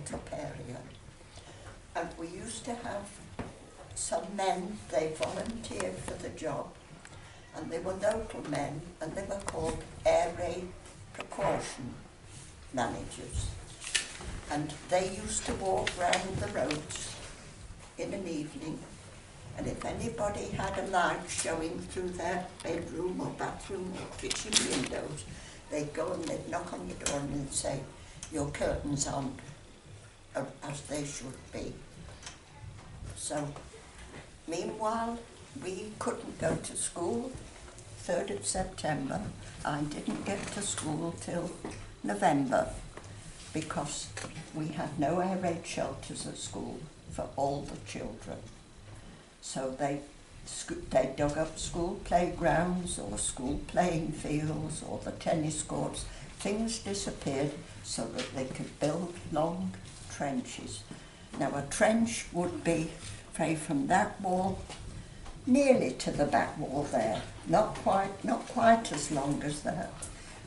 built-up area. And we used to have some men, they volunteered for the job, and they were local men, and they were called air raid precaution managers. And they used to walk round the roads in an evening, and if anybody had a light showing through their bedroom or bathroom or kitchen windows, they'd go and they'd knock on the door and they'd say, "Your curtains aren't as they should be." So, meanwhile, we couldn't go to school. 3rd of September, I didn't get to school till November because we had no air raid shelters at school for all the children. So they dug up school playgrounds or school playing fields or the tennis courts. Things disappeared so that they could build long trenches. Now a trench would be, say, from that wall nearly to the back wall there, not quite as long as that,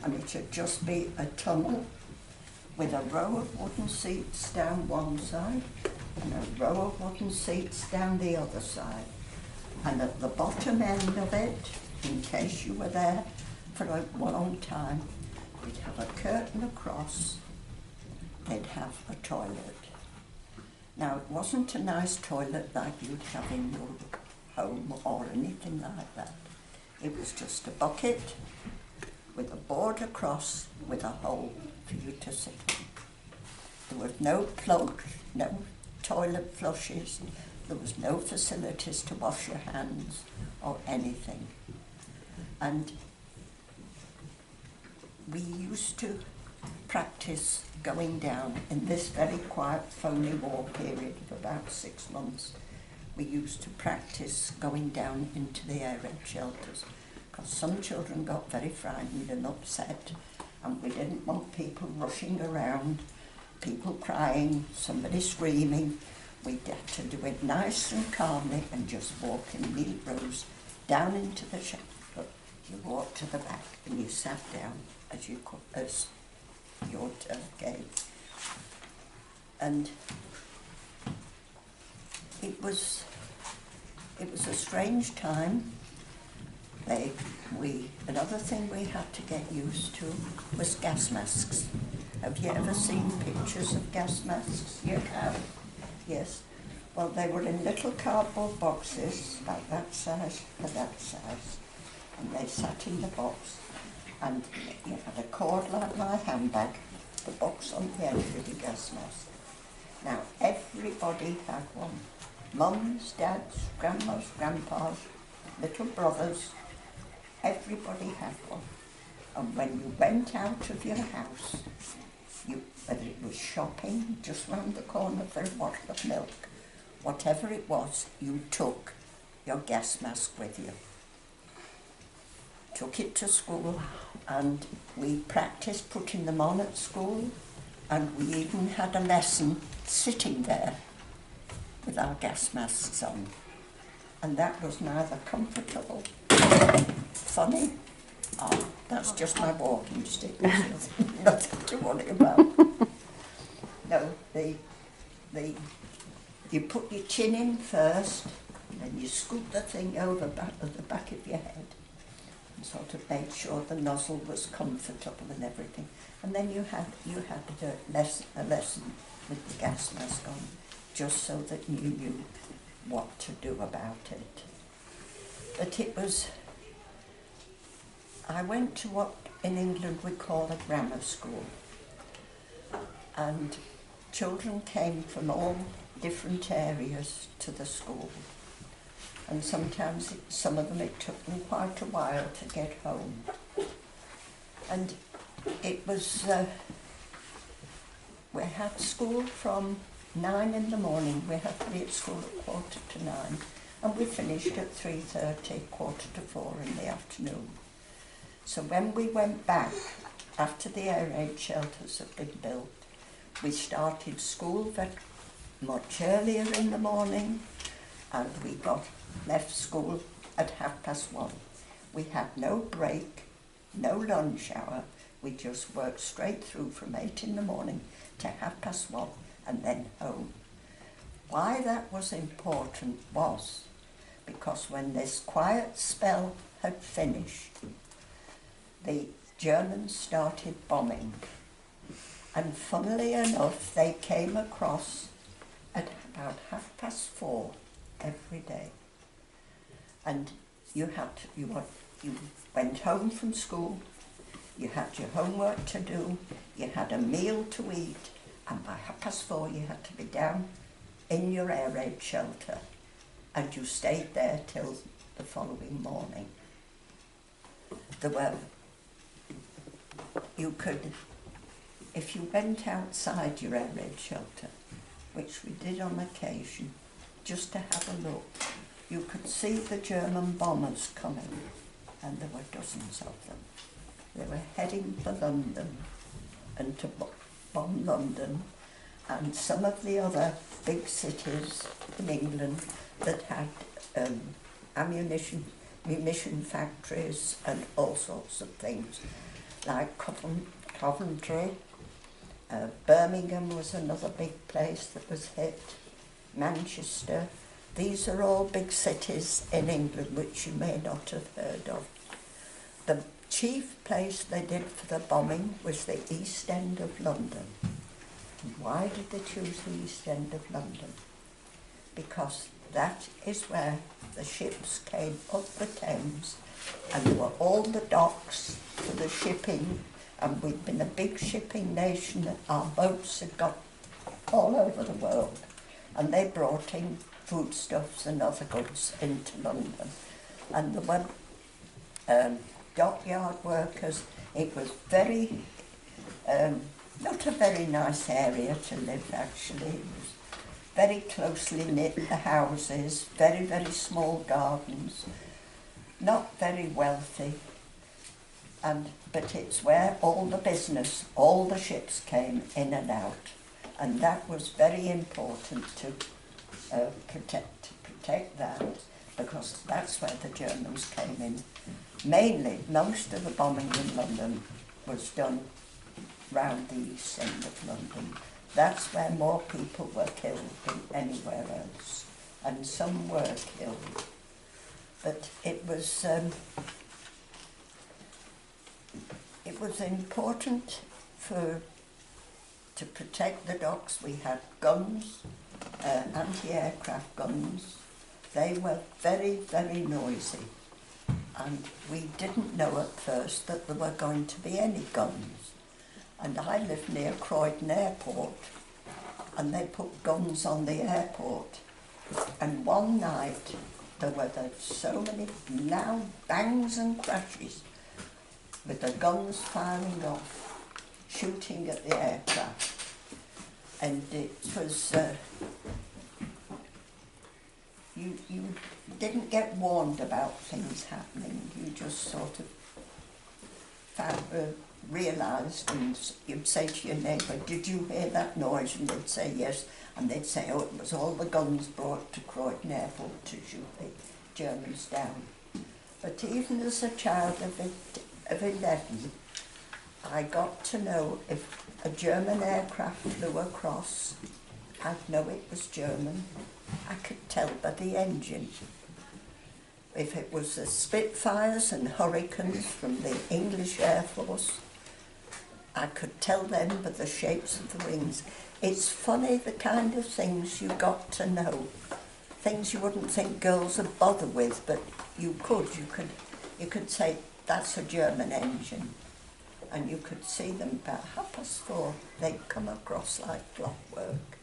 and it should just be a tunnel with a row of wooden seats down one side and a row of wooden seats down the other side. And at the bottom end of it, in case you were there for a long time, we'd have a curtain across, they'd have a toilet. Now, it wasn't a nice toilet like you'd have in your home or anything like that. It was just a bucket with a board across with a hole for you to sit in. There was no plug, no toilet flushes, there was no facilities to wash your hands or anything. And we used to practice going down in this very quiet phony war period of about 6 months. We used to practice going down into the air raid shelters because some children got very frightened and upset, and we didn't want people rushing around, people crying, somebody screaming. We had to do it nice and calmly and just walk in neat rows down into the shelter. You walked to the back and you sat down as you could, as your turn came. And it was a strange time. Another thing we had to get used to was gas masks. Have you ever seen pictures of gas masks? You have? Yes. Well, they were in little cardboard boxes, about that size for that size. And they sat in the box. And you had a cord like my handbag, the box on the end with the gas mask. Now, everybody had one. Mums, dads, grandmas, grandpas, little brothers, everybody had one. And when you went out of your house, whether it was shopping just round the corner for a bottle of milk, whatever it was, you took your gas mask with you. Took it to school, and we practiced putting them on at school, and we even had a lesson sitting there with our gas masks on. And that was neither comfortable, funny. Oh, that's just my walking stick. Nothing to worry about. No, you put your chin in first, and then you scoop the thing over at the back of your head, and sort of made sure the nozzle was comfortable and everything. And then you had a lesson with the gas mask on, just so that you knew what to do about it. But it was, I went to what in England we call a grammar school, and children came from all different areas to the school, and sometimes some of them it took them quite a while to get home. And it was, we had school from 9 in the morning. We had to be at school at 9:15, and we finished at 3:30, 3:45 in the afternoon. So when we went back, after the air raid shelters had been built, we started school very much earlier in the morning, and we left school at 1:30. We had no break, no lunch hour. We just worked straight through from 8 in the morning to 1:30, and then home. Why that was important was because when this quiet spell had finished, the Germans started bombing. And funnily enough, they came across at about 4:30 every day. And you went home from school, you had your homework to do, you had a meal to eat, and by 4:30 you had to be down in your air raid shelter, and you stayed there till the following morning. You could, if you went outside your air raid shelter, which we did on occasion, just to have a look, you could see the German bombers coming, and there were dozens of them. They were heading for London and to bomb London and some of the other big cities in England that had munition factories and all sorts of things, like Coventry. Birmingham was another big place that was hit. Manchester. These are all big cities in England which you may not have heard of. The chief place they did for the bombing was the East End of London. And why did they choose the East End of London? Because that is where the ships came up the Thames, and there were all the docks for the shipping, and we'd been a big shipping nation. Our boats had got all over the world, and they brought in foodstuffs and other goods into London. And there were dockyard workers. It was very, not a very nice area to live, actually. It was very closely knit, the houses, very, very small gardens, not very wealthy. But it's where all the business, all the ships came in and out. And that was very important to protect that, because that's where the Germans came in. Mainly, most of the bombing in London was done round the East End of London. That's where more people were killed than anywhere else, and some were killed. But it was important to protect the docks. We had guns, anti-aircraft guns. They were very, very noisy, and we didn't know at first that there were going to be any guns. And I lived near Croydon Airport, and they put guns on the airport. And one night there were so many loud bangs and crashes with the guns firing off, shooting at the aircraft. And it was, you didn't get warned about things happening. You just sort of realised, and you'd say to your neighbour, "Did you hear that noise?" And they'd say yes, and they'd say, "Oh, it was all the guns brought to Croydon Airport to shoot the Germans down." But even as a child of 11, I got to know if a German aircraft flew across, I'd know it was German. I could tell by the engine. If it was the Spitfires and Hurricanes from the English Air Force, I could tell them by the shapes of the wings. It's funny the kind of things you got to know. Things you wouldn't think girls would bother with, but you could say, "That's a German engine." And you could see them about 4:30. They'd come across like clockwork.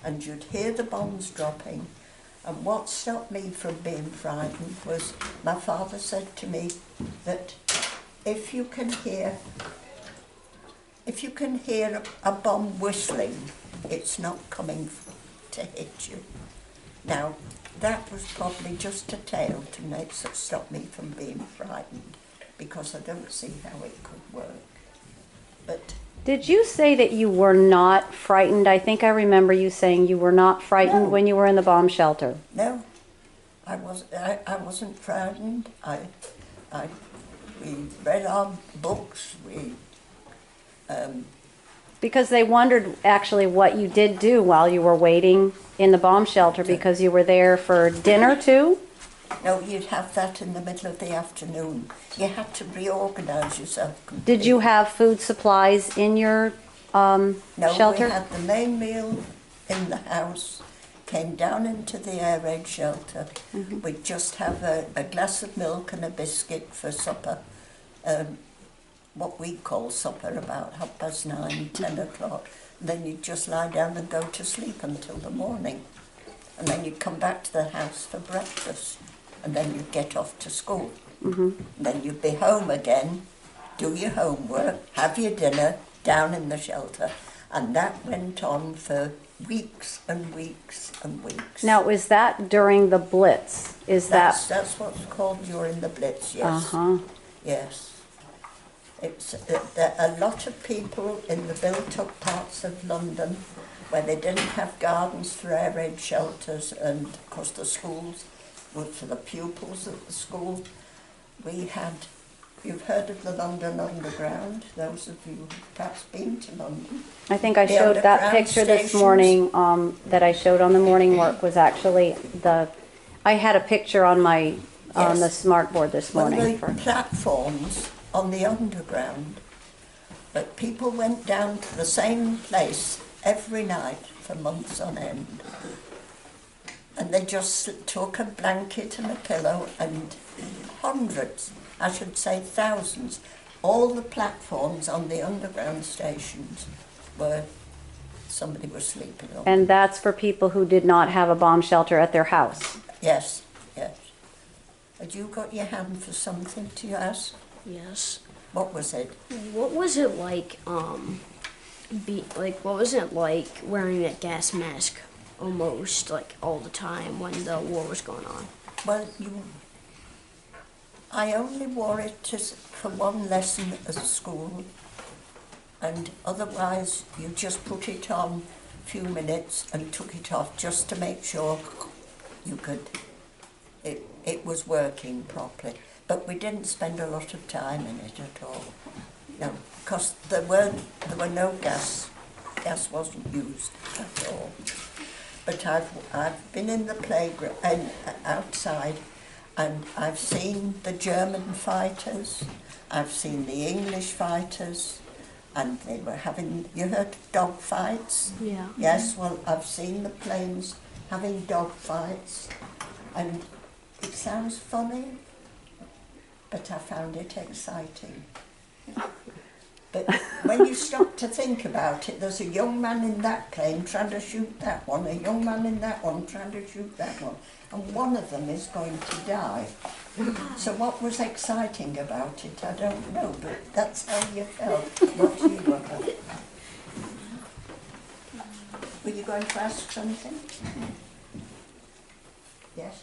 And you'd hear the bombs dropping. And what stopped me from being frightened was my father said to me that if you can hear a bomb whistling, it's not coming to hit you. Now, that was probably just a tale to stop me from being frightened, because I don't see how it could work. But did you say that you were not frightened? I think I remember you saying you were not frightened when you were in the bomb shelter. No, I wasn't frightened. We read our books. Because they wondered actually what you did do while you were waiting in the bomb shelter, because you were there for dinner too? No, you'd have that in the middle of the afternoon. You had to reorganise yourself completely. Did you have food supplies in your No, shelter? we had the main meal in the house, came down into the air raid shelter. We'd just have a glass of milk and a biscuit for supper, what we call supper, about 9:30, 10 o'clock. And then you'd just lie down and go to sleep until the morning. And then you'd come back to the house for breakfast. And then you'd get off to school. And then you'd be home again, do your homework, have your dinner down in the shelter. And that went on for weeks and weeks and weeks. Now, is that during the Blitz? Is That's what's called during the Blitz, yes. Uh-huh. Yes. It's a lot of people in the built-up parts of London where they didn't have gardens for air raid shelters, and of course the schools were for the pupils at the school. We had, you've heard of the London Underground, those of you who've perhaps been to London. I think I The showed that underground picture this stations. morning that I showed on the morning work was actually I had a picture on my on the Yes. smart board this Well, morning. the platforms on the underground, but people went down to the same place every night for months on end. And they just took a blanket and a pillow, and hundreds, I should say thousands, all the platforms on the underground stations were, somebody was sleeping on. And that's for people who did not have a bomb shelter at their house. Yes, yes. Had you got your hand for something to ask? Yes. What was it? What was it like, what was it like wearing a gas mask almost, like, all the time when the war was going on? Well, I only wore it for one lesson at school, and otherwise you just put it on a few minutes and took it off just to make sure you could, it was working properly. But we didn't spend a lot of time in it at all. No, because there were no gas. Gas wasn't used at all. But I've been in the playground and outside, and I've seen the German fighters, I've seen the English fighters, and they were having, you heard of dog fights? Yeah. Yes, well, I've seen the planes having dog fights, and it sounds funny, but I found it exciting. But when you stop to think about it, there's a young man in that plane trying to shoot that one, a young man in that one trying to shoot that one, and one of them is going to die. So what was exciting about it, I don't know, but that's how you felt, what you were. Were you going to ask something? Yes?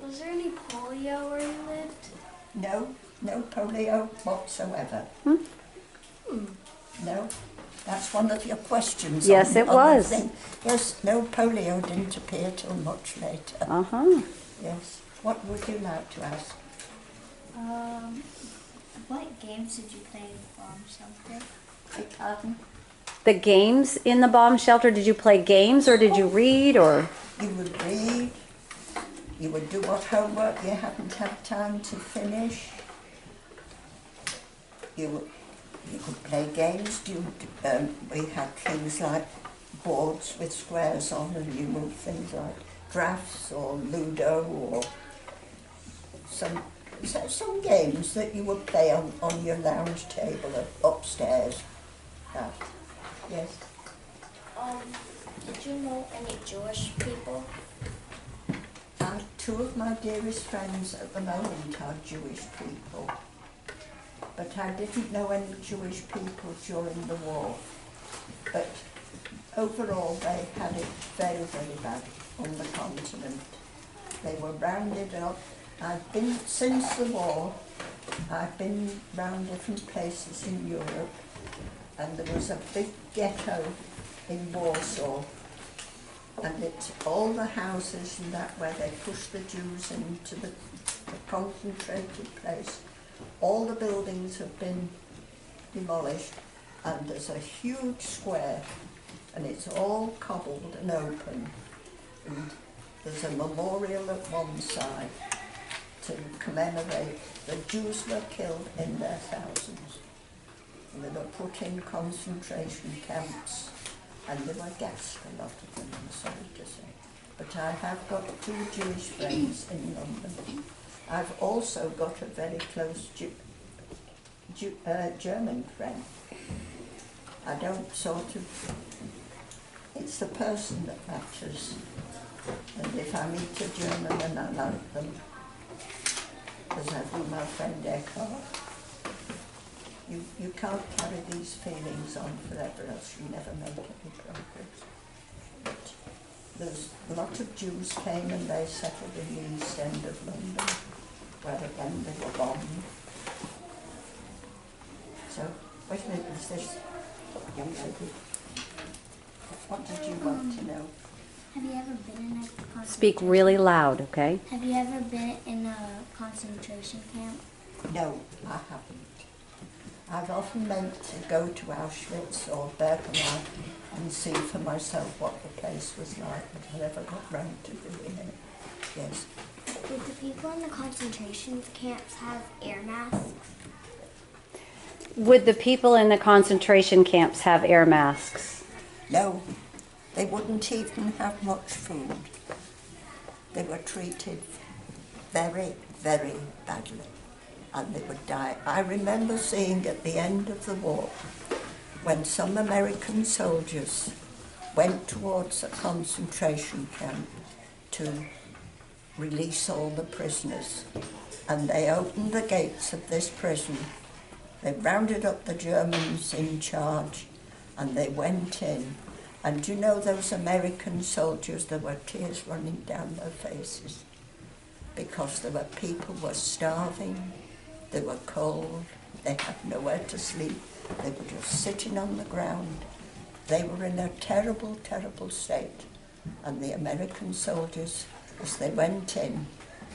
Was there any polio where you lived? No, no polio whatsoever. No, that's one of your questions. Yes, it on the was. thing. Yes, no polio didn't appear till much later. Uh-huh. Yes. What would you like to ask? What games did you play in the bomb shelter? Beg pardon? The games in the bomb shelter, did you play games or did you read or? You would read, you would do what homework you hadn't had time to finish. You could play games. We had things like boards with squares on, and you moved things like drafts or Ludo or some games that you would play on your lounge table upstairs. Yes. Did you know any Jewish people? Two of my dearest friends at the moment are Jewish people, but I didn't know any Jewish people during the war. But overall they had it very, very bad on the continent. They were rounded up. Since the war, I've been round different places in Europe, and there was a big ghetto in Warsaw, and it's all the houses and that where they pushed the Jews into the concentrated place. All the buildings have been demolished, and there's a huge square, and it's all cobbled and open, and there's a memorial at one side to commemorate the Jews were killed in their thousands. And they were put in concentration camps, and they were gassed, a lot of them, I'm sorry to say. But I have got 2 Jewish friends in London. I've also got a very close German friend. I don't sort of, it's the person that matters. And if I meet a German and I like them, as I do my friend Eckhart, you can't carry these feelings on forever, else you never make any progress. But there's a lot of Jews came and they settled in the East End of London, where again they were bombed. So, wait a minute, is this young lady? What did you want to know? Have you ever been in a concentration? Speak really loud, okay? Have you ever been in a concentration camp? No, I haven't. I've often meant to go to Auschwitz or Birkenau and see for myself what the place was like, but I never got round to doing it. Yes. Did the people in the concentration camps have air masks? Would the people in the concentration camps have air masks? No, they wouldn't even have much food. They were treated very, very badly, and they would die. I remember seeing at the end of the war, when some American soldiers went towards a concentration camp to release all the prisoners, and they opened the gates of this prison. They rounded up the Germans in charge, and they went in. And you know, those American soldiers, there were tears running down their faces, because there were people who were starving, they were cold, they had nowhere to sleep, they were just sitting on the ground. They were in a terrible, terrible state. And the American soldiers, as they went in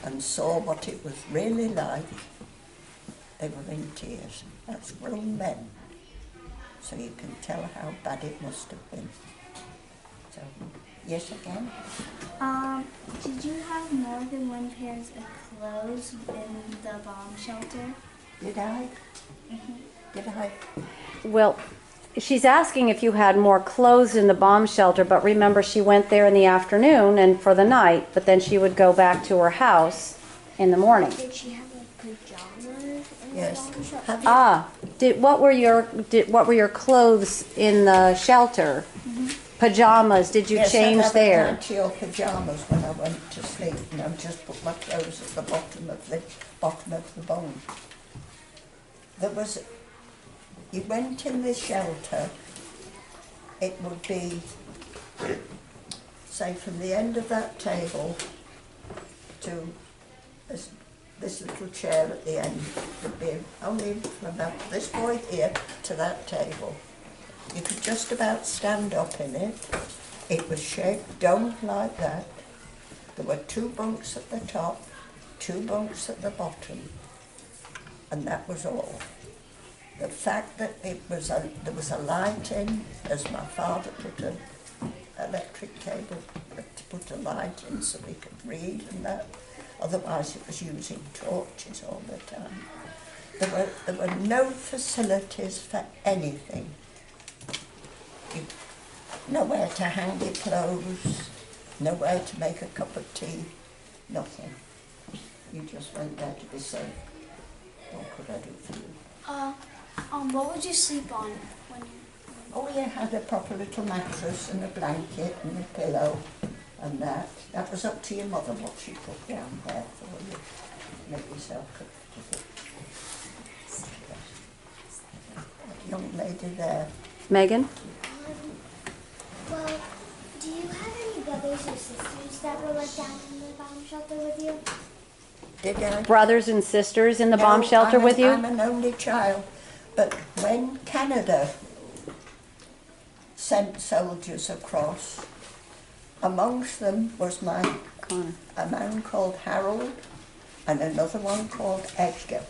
and saw what it was really like, they were in tears. That's grown men. So you can tell how bad it must have been. So, yes, again? Did you have more than one pair of clothes in the bomb shelter? Did I? Did I? Well, she's asking if you had more clothes in the bomb shelter, but remember she went there in the afternoon and for the night, but then she would go back to her house in the morning. Did she have like pajamas in Yes. the bomb shelter? Have you? What were your clothes in the shelter? Pajamas, did you Yes, change I had there? panty pajamas when I went to sleep, and I just put my clothes at the bottom of the bunk. There was, you went in the shelter, it would be, say, from the end of that table to this little chair at the end, would be only from about this point here to that table. You could just about stand up in it. It was shaped domed like that. There were 2 bunks at the top, 2 bunks at the bottom, and that was all. The fact that there was a light in, as my father put an electric cable to put a light in so we could read and that. Otherwise it was using torches all the time. There were no facilities for anything. Nowhere to hang your clothes, nowhere to make a cup of tea, nothing. You just went there to be safe. What could I do for you? What would you sleep on when you... Oh, you had a proper little mattress and a blanket and a pillow and that. That was up to your mother what she put down there for you. Make yourself comfortable. That young lady there. Megan? Well, do you have any brothers or sisters that were let down in the bomb shelter with you? Did I? Brothers and sisters in the bomb No, shelter with you? I'm an only child. But when Canada sent soldiers across, amongst them was a man called Harold and another one called Edgar.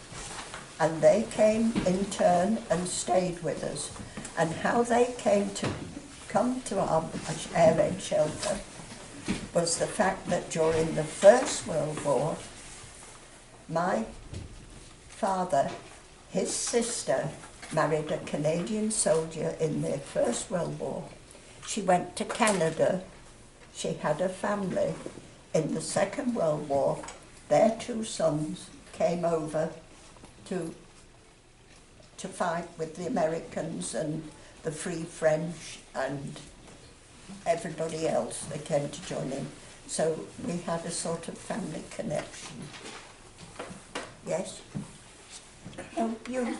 and they came in turn and stayed with us. And how they came to come to our air raid shelter was the fact that during the First World War, my father, his sister, married a Canadian soldier in the First World War. She went to Canada. She had a family. In the Second World War, their 2 sons came over to fight with the Americans and the Free French and everybody else. They came to join in. So we had a sort of family connection. Yes? Oh, you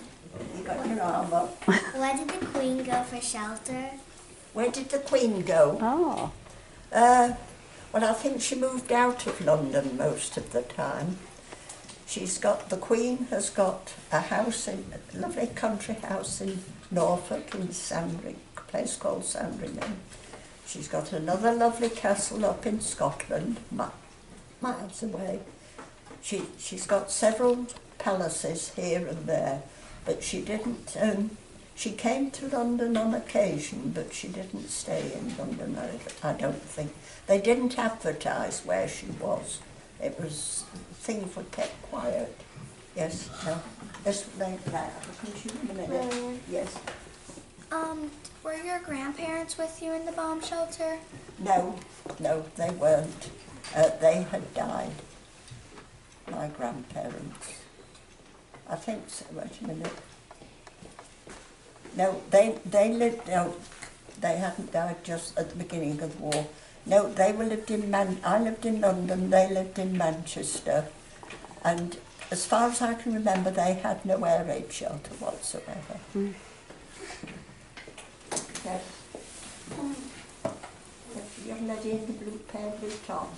got your arm up. Where did the Queen go for shelter? Where did the Queen go? Oh. Well, I think she moved out of London most of the time. The Queen has got a house, a lovely country house in Norfolk, in Sandringham, a place called Sandringham. She's got another lovely castle up in Scotland, miles away. She's got several palaces here and there, but she didn't. She came to London on occasion, but she didn't stay in London, I don't think. They didn't advertise where she was. It was, things were kept quiet. Yes, no. This like that. Can you in a minute? Yes. Were your grandparents with you in the bomb shelter? No, they weren't. They had died. My grandparents. I think so. Wait a minute. No, they lived. No, they hadn't died just at the beginning of the war. No, they were lived in I lived in London. They lived in Manchester, and as far as I can remember, they had no air raid shelter whatsoever. Mm. Yes. The young lady in the blue pair, blue top.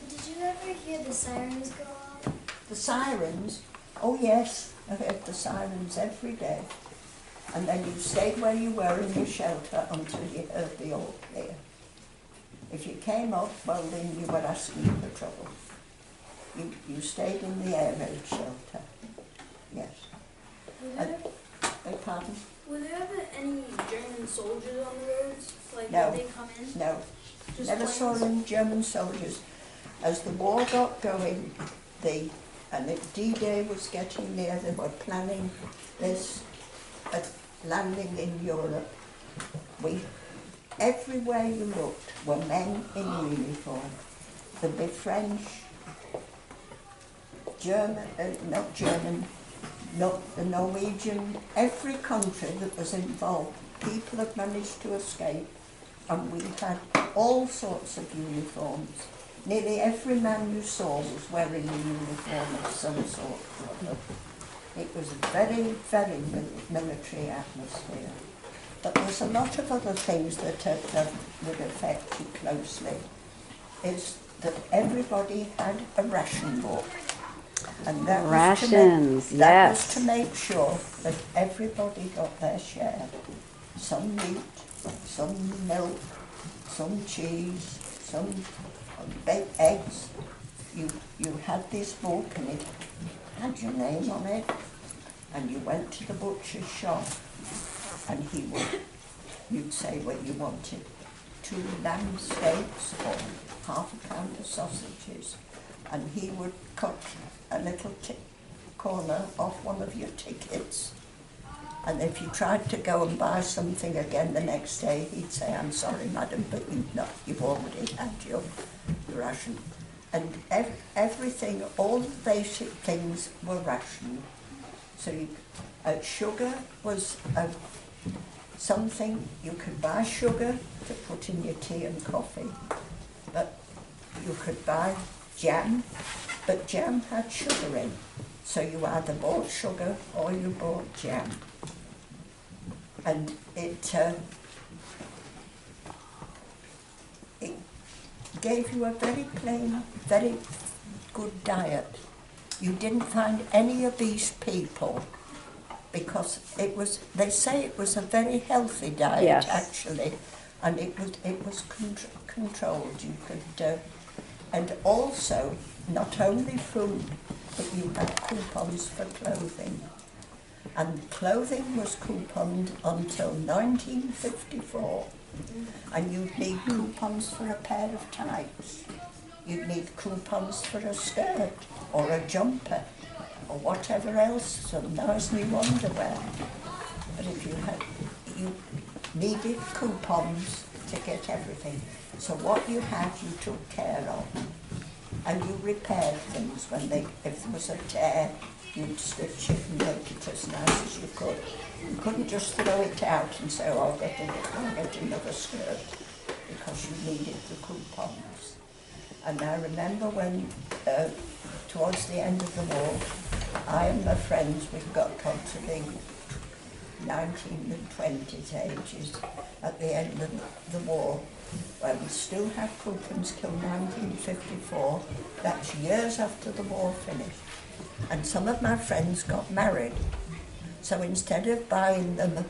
Did you ever hear the sirens go off? The sirens? Oh yes, I heard the sirens every day. And then you stayed where you were in your shelter until you heard the all clear. If you came up, well then you were asking for trouble. You stayed in the air raid shelter. Yes. Beg pardon? Were there ever any German soldiers on the roads? Like, No. did they come in? No. Just Never planes? saw any German soldiers. As the war got going, D-Day was getting near, they were planning this landing in Europe. Everywhere you looked were men in uniform. There'd be French, not German, not the Norwegian, every country that was involved. People had managed to escape, and we had all sorts of uniforms. Nearly every man you saw was wearing a uniform of some sort or other. It was a very, very military atmosphere. But there's a lot of other things that would affect you closely. Is that everybody had a ration book. And that Rations, that was yes. to make sure that everybody got their share. Some meat, some milk, some cheese, some baked eggs. You had this book and it had your name on it, and you went to the butcher's shop and you'd say what you wanted. 2 lamb steaks or half a pound of sausages, and he would cut a little corner off one of your tickets. And if you tried to go and buy something again the next day, he'd say, "I'm sorry, madam, but you've already had your ration." And everything, all the basic things were rationed. So sugar was something, you could buy sugar to put in your tea and coffee, but you could buy jam, but jam had sugar in. So you either bought sugar or you bought jam. And it gave you a very plain, very good diet. You didn't find any obese people because they say it was a very healthy diet, Yes. actually, and it was controlled. You could, and also not only food, but you had coupons for clothing. And clothing was couponed until 1954. And you'd need coupons for a pair of tights. You'd need coupons for a skirt or a jumper or whatever else, some nice new underwear. But if you needed coupons to get everything. So what you had, you took care of. And you repaired things when if there was a tear, you'd stitch it and make it as nice as you could. You couldn't just throw it out and say, oh, I'll get another skirt, because you needed the coupons. And I remember when, towards the end of the war, I and my friends, we got to the 19 and 20s ages at the end of the war, where we still had coupons till 1954. That's years after the war finished. And some of my friends got married. So instead of buying them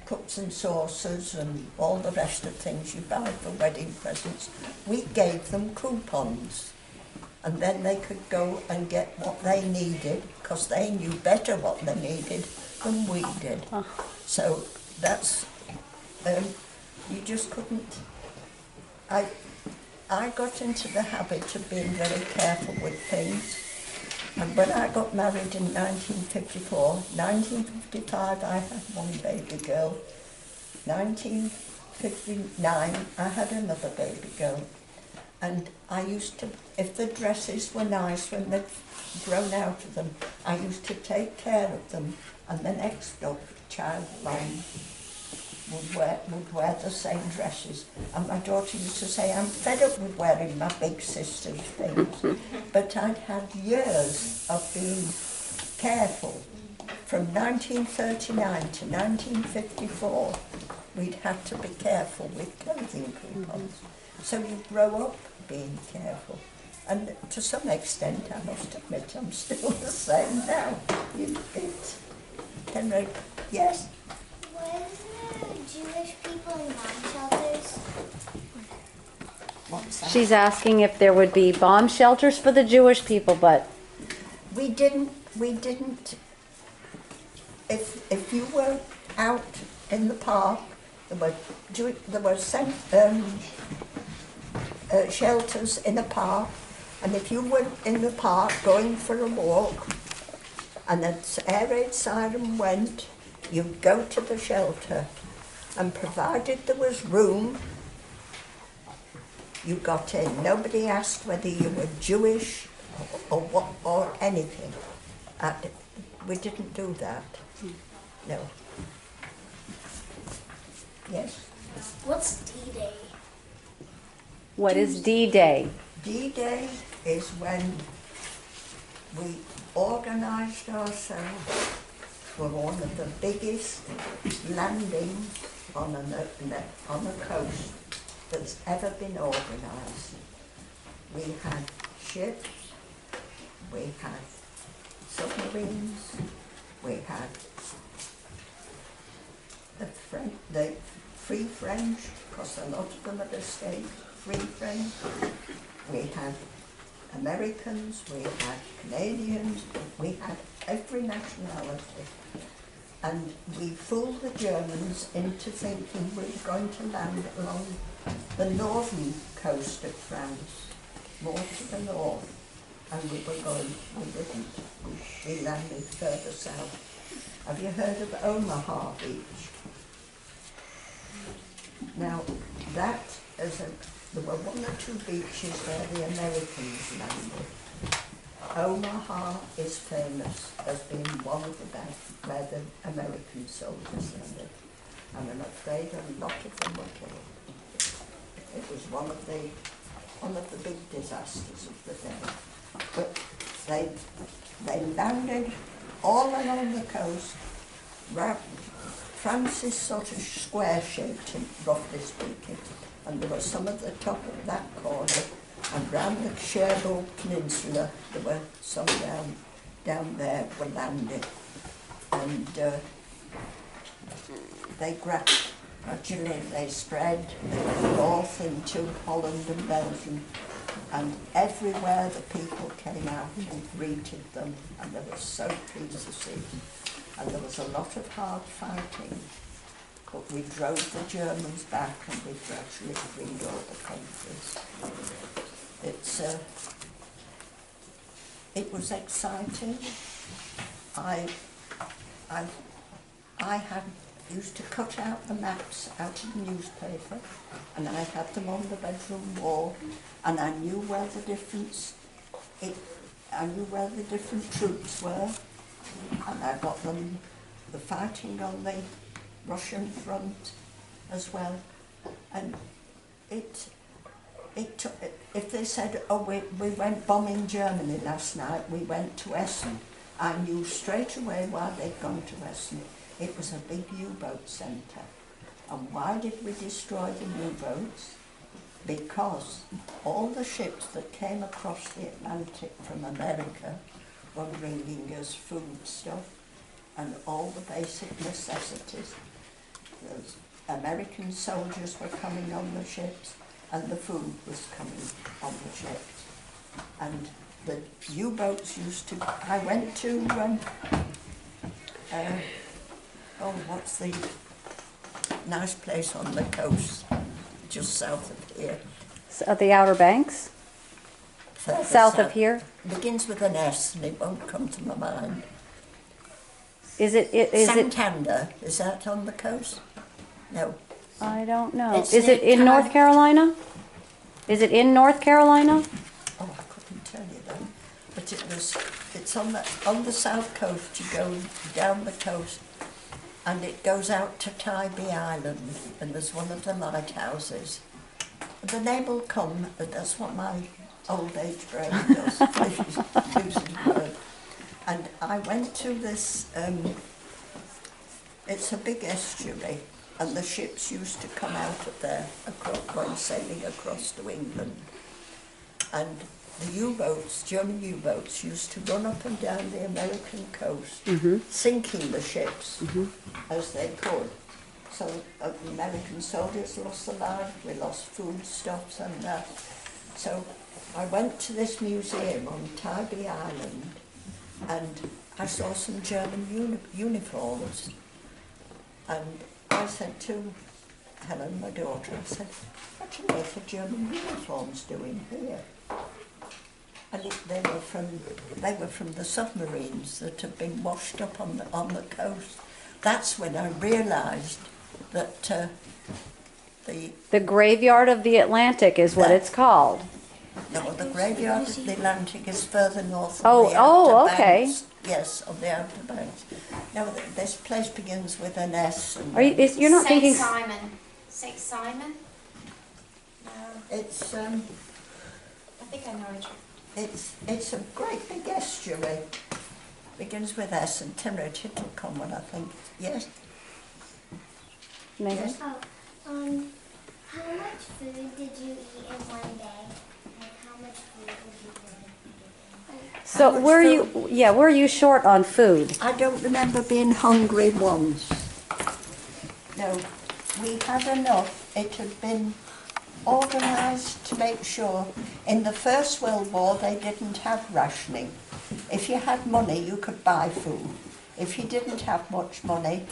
cups and saucers and all the rest of things you buy for wedding presents, we gave them coupons. And then they could go and get what they needed, because they knew better what they needed than we did. So that's, you just couldn't. I got into the habit of being very careful with things. And when I got married in 1954, 1955 I had one baby girl. 1959 I had another baby girl. And I used to, if the dresses were nice when they'd grown out of them, I used to take care of them, and the next child along would wear the same dresses. And my daughter used to say, I'm fed up with wearing my big sister's things. But I'd had years of being careful. From 1939 to 1954, we'd had to be careful with clothing coupons. So you grow up being careful. And to some extent, I must admit, I'm still the same now. Henry, yes? Was there Jewish people in bomb shelters? What's that? She's asking if there would be bomb shelters for the Jewish people, but We didn't, if you were out in the park, there were shelters in a park, and if you were in the park going for a walk, and the air raid siren went, you'd go to the shelter, and provided there was room, you got in. Nobody asked whether you were Jewish or what or anything. We didn't do that. No. Yes. What's D-Day? what is D-Day? D-Day is when we organised ourselves for one of the biggest landings on a coast that's ever been organised. We had ships, we had submarines, we had the Free French, because a lot of them had escaped, Free French. We had Americans, we had Canadians, we had every nationality. And we fooled the Germans into thinking we were going to land along the northern coast of France, more to the north. And we didn't. We landed further south. Have you heard of Omaha Beach? Now, that is there were one or two beaches where the Americans landed. Omaha is famous as being one of the best where the American soldiers landed. And I'm afraid a lot of them were killed. It was one of the big disasters of the day. But they landed all along the coast. France is sort of square-shaped, roughly speaking, and there was some at the top of that corner, and round the Cherbourg Peninsula there were some down there were landed, and they gradually they spread north into Holland and Belgium, And everywhere the people came out and greeted them, and they were so pleased to see them. And there was a lot of hard fighting, but we drove the Germans back and we gradually freed all the countries. It was exciting. I used to cut out the maps out of the newspaper, and I had them on the bedroom wall, and I knew where the different troops were, and I got them the fighting on the Russian front as well. And if they said, oh, we went bombing Germany last night, we went to Essen, I knew straight away why they'd gone to Essen. It was a big U-boat centre. And why did we destroy the U-boats? Because all the ships that came across the Atlantic from America were bringing us food stuff and all the basic necessities. The American soldiers were coming on the ships, and the food was coming on the ships. And the U-boats used to... I went to... what's the nice place on the coast, just south of here? The Outer Banks? Further South of here? Begins with an S, and it won't come to my mind. Is it Santander, is that on the coast? No. I don't know. It's Is it near in North Carolina? Is it in North Carolina? Oh, I couldn't tell you then. But it's on the south coast. You go down the coast, and it goes out to Tybee Island, and there's one of the lighthouses. The name will come, but that's what my old age brain does. Loses word. And I went to this, it's a big estuary, and the ships used to come out of there when sailing across to England. And the U-boats, German U-boats, used to run up and down the American coast, sinking the ships as they could. So the American soldiers lost their lives, we lost foodstuffs and that. So I went to this museum on Tybee Island, and I saw some German uniforms. And I said to Helen, my daughter, I said, what on earth are German uniforms doing here? And they were from the submarines that had been washed up on the coast. That's when I realised that The Graveyard of the Atlantic is what it's called. No, the Graveyard of the Atlantic is further north Oh, on the Outer okay. Banks. Yes, on the Outer Banks. Now, this place begins with an S. And You're not thinking... St. Simon? No, it's, I think I know it. it's a great big estuary. Begins with S and Timrit, it'll come when I think. Yes? Megan? Yes. How much food did you eat in one day? Like how much food would you eat? So where are you short on food? I don't remember being hungry once. No, we had enough. It had been organised to make sure. In the First World War, they didn't have rationing. If you had money, you could buy food. If you didn't have much money,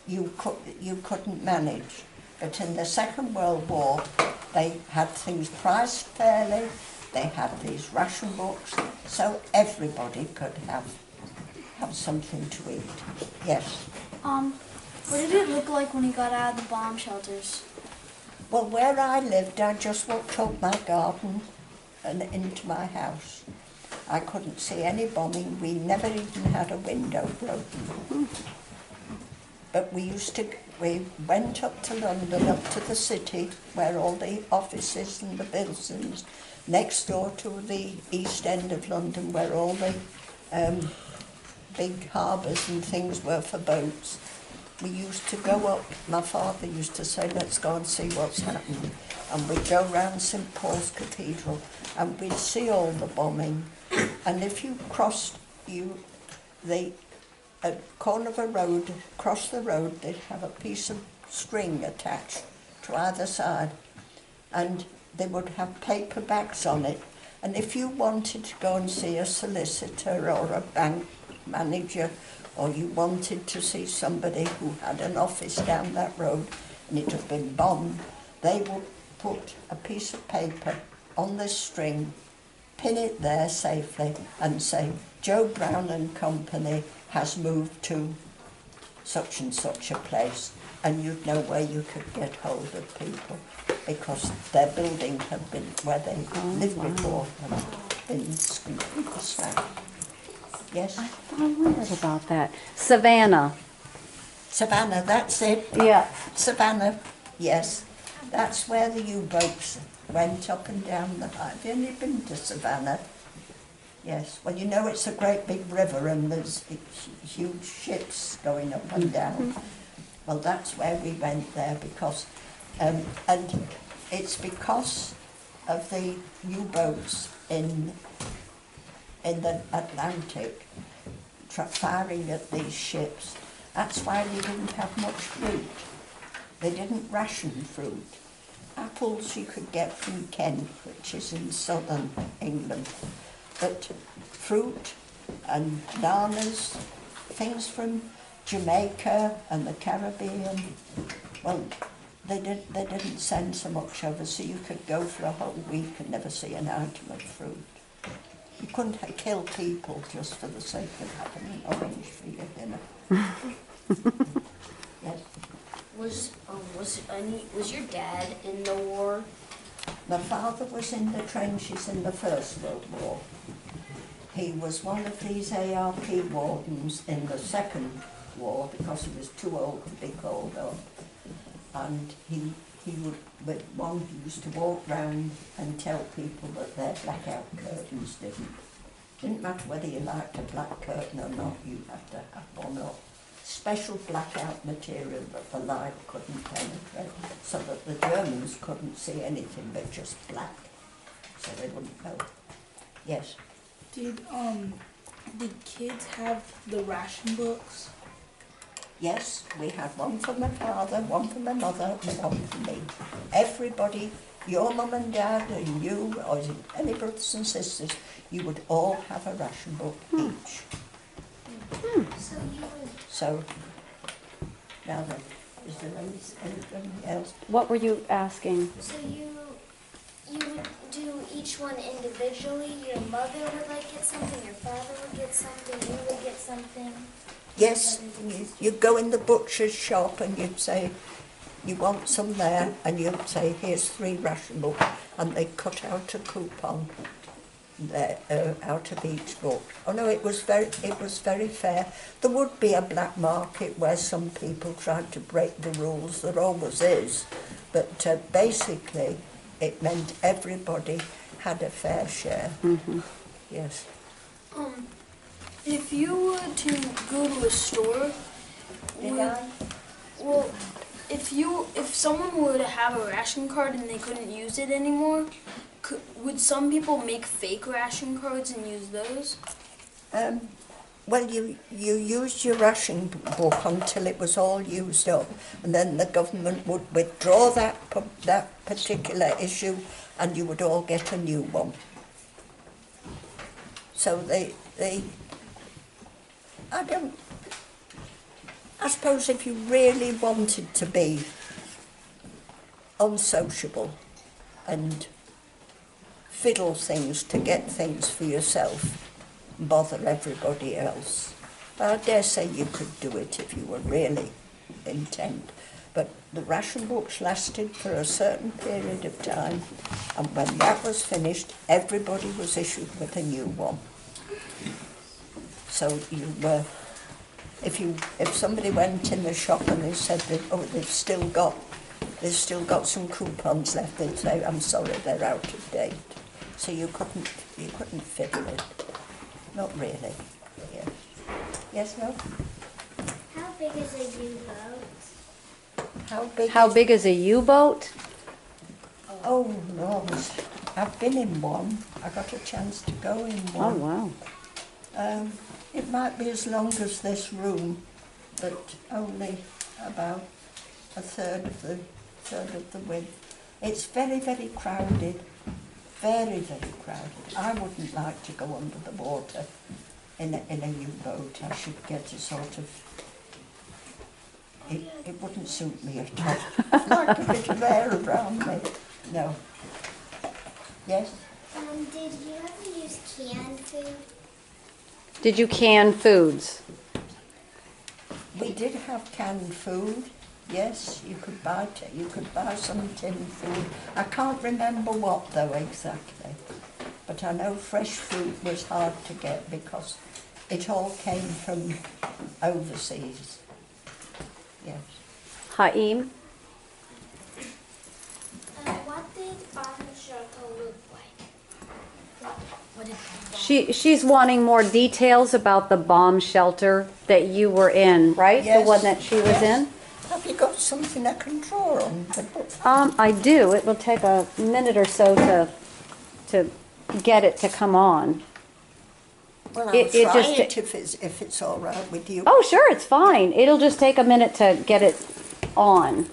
you couldn't manage. But in the Second World War, they had things priced fairly. They had these ration books, so everybody could have something to eat. Yes. What did it look like when you got out of the bomb shelters? Well, where I lived, I just walked up my garden and into my house. I couldn't see any bombing. We never even had a window broken. But we went up to London, up to the city, where all the offices and the buildings, next door to the East End of London, where all the big harbours and things were for boats. We used to go up, my father used to say, let's go and see what's happening. And we'd go round St Paul's Cathedral and we'd see all the bombing. And if you crossed the corner of a road, across the road, they'd have a piece of string attached to either side. And they would have paper bags on it. And if you wanted to go and see a solicitor or a bank manager, or you wanted to see somebody who had an office down that road and it had been bombed, they would put a piece of paper on this string, pin it there safely and say, Joe Brown and Company has moved to such and such a place, and you'd know where you could get hold of people because their building had been where they lived before had been completely smashed. Yes? I wondered about that. Savannah. Savannah, that's it. Yeah. Savannah, yes. That's where the U-boats went up and down the high. Have you only been to Savannah? Yes. Well, you know it's a great big river and there's huge ships going up and down. Well, that's where we went there because, and it's because of the U-boats in the Atlantic firing at these ships. That's why they didn't have much fruit. They didn't ration fruit. Apples you could get from Kent, which is in southern England, but fruit and bananas, things from Jamaica and the Caribbean, well, they didn't send so much over, so you could go for a whole week and never see an item of fruit. You couldn't kill people just for the sake of having an orange for your dinner. Yes. Was your dad in the war? My father was in the trenches in the First World War. He was one of these ARP wardens in the Second War because he was too old to be called up. And he used to walk round and tell people that their blackout curtains didn't matter whether you liked a black curtain or not, you had to have one or special blackout material that the light couldn't penetrate, so that the Germans couldn't see anything but just black, so they wouldn't know. Yes. Did kids have the ration books? Yes, we had one for my father, one for my mother, and one for me. Everybody, your mum and dad, and you, or any brothers and sisters, you would all have a ration book each. So, now then, is there anything else? What were you asking? So you would do each one individually? Your mother would get something, your father would get something, you would get something? Yes, you'd go in the butcher's shop and you'd say, you want some there, and you'd say, here's 3 ration books, and they'd cut out a coupon there, out of each book. Oh no, it was very fair. There would be a black market where some people tried to break the rules, there always is, but basically it meant everybody had a fair share. Mm-hmm. Yes. If you were to go to a store, well, if someone were to have a ration card and they couldn't use it anymore, would some people make fake ration cards and use those? Well, you used your ration book until it was all used up, and then the government would withdraw that particular issue, and you would all get a new one. So I suppose if you really wanted to be unsociable and fiddle things to get things for yourself, bother everybody else, I dare say you could do it if you were really intent. But the ration books lasted for a certain period of time, and when that was finished, everybody was issued with a new one. So you were, if somebody went in the shop and they said that, oh, they've still got some coupons left, they'd say, I'm sorry, they're out of date. So you couldn't fiddle it. Not really. Yes. Yes, no? How big is a U-boat? How big is a U-boat? Oh, Lord. I've been in one. I got a chance to go in Oh, one. wow. It might be as long as this room, but only about a third of the width. It's very, very crowded. very, very crowded. I wouldn't like to go under the water in a U-boat. I should get a sort of... It wouldn't suit me at all. Like a bit of air around me. No. Yes? Did you ever use canned food? Did you can foods? We did have canned food. Yes, you could buy some tinned food. I can't remember what though exactly, but I know fresh food was hard to get because it all came from overseas. Yes. Haim? What did bomb shelter look like? What did it She's wanting more details about the bomb shelter that you were in, right? Yes. The one that she was Yes. in? Have you got something I can draw on the book? I do. It will take a minute or so to get it to come on. Well, I'll It try just- it if it's all right with you. Oh, sure, it's fine. It'll just take a minute to get it on.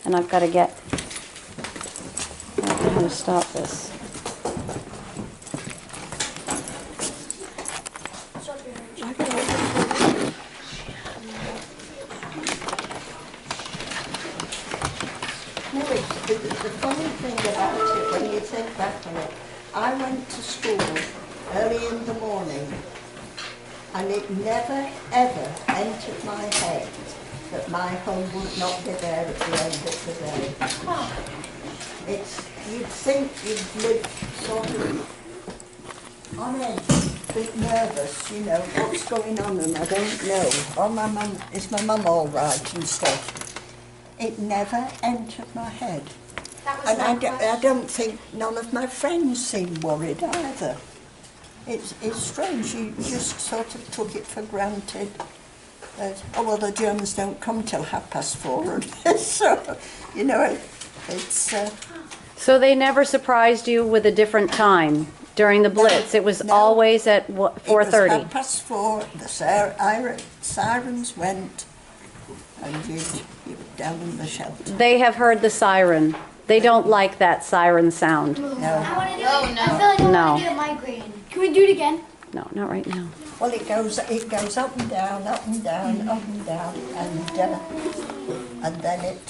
And I've got to get... I don't know how to stop this. No, the funny thing about it, when you think back on it, I went to school early in the morning and it never ever entered my head that my home would not be there at the end of the day. You'd think you'd live sort of on edge, a bit nervous, you know, what's going on and I don't know. Oh, is my mum all right and stuff? It never entered my head. That was And my I question. don't think none of my friends seemed worried either. It's strange, you just sort of took it for granted that, oh well, the Germans don't come till 4:30. So, you know, it's... So they never surprised you with a different time during the Blitz? It was No. always at what, 4:30? It was 4:30, the sirens went and you were down in the shelter. They have heard the siren. They don't like that siren sound. No. I want to do Oh, it. no. I feel like I No. want to do a migraine. Can we do it again? No, not right now. Well, it goes up and down, up and down, up and down, and then it